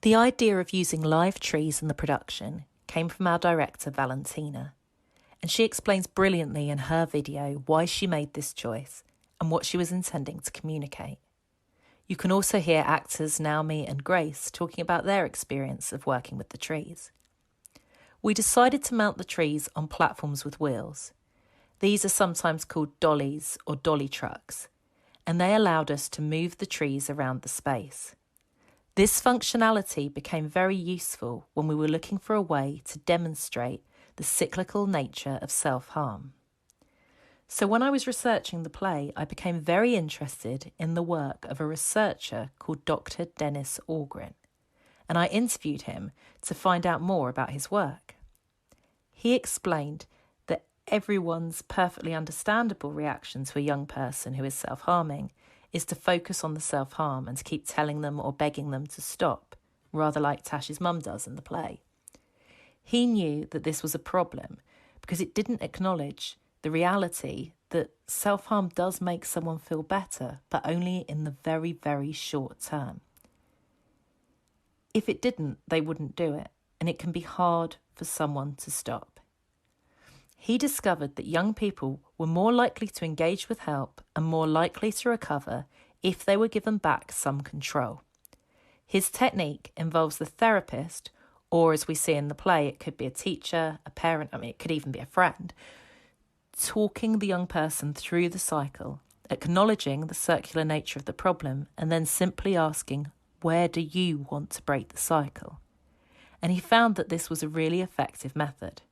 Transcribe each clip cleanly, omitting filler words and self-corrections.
The idea of using live trees in the production came from our director, Valentina, and she explains brilliantly in her video why she made this choice and what she was intending to communicate. You can also hear actors Naomi and Grace talking about their experience of working with the trees. We decided to mount the trees on platforms with wheels. These are sometimes called dollies or dolly trucks, and they allowed us to move the trees around the space. This functionality became very useful when we were looking for a way to demonstrate the cyclical nature of self-harm. So when I was researching the play, I became very interested in the work of a researcher called Dr. Dennis Orgren, and I interviewed him to find out more about his work. He explained that everyone's perfectly understandable reaction to a young person who is self-harming is to focus on the self-harm and to keep telling them or begging them to stop, rather like Tash's mum does in the play. He knew that this was a problem because it didn't acknowledge the reality that self-harm does make someone feel better, but only in the very, very short term. If it didn't, they wouldn't do it, and it can be hard for someone to stop. He discovered that young people were more likely to engage with help and more likely to recover if they were given back some control. His technique involves the therapist, or as we see in the play, it could be a teacher, a parent, it could even be a friend, talking the young person through the cycle, acknowledging the circular nature of the problem, and then simply asking, where do you want to break the cycle? And he found that this was a really effective method.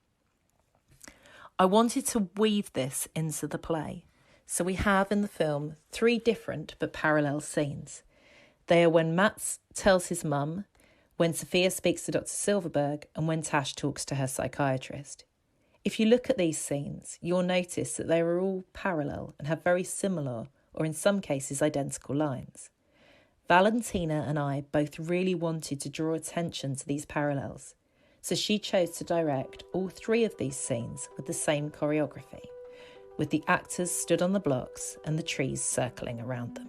I wanted to weave this into the play, so we have in the film 3 different but parallel scenes. They are when Mats tells his mum, when Sophia speaks to Dr. Silverberg, and when Tash talks to her psychiatrist. If you look at these scenes, you'll notice that they are all parallel and have very similar, or in some cases identical lines. Valentina and I both really wanted to draw attention to these parallels, so she chose to direct all 3 of these scenes with the same choreography, with the actors stood on the blocks and the trees circling around them.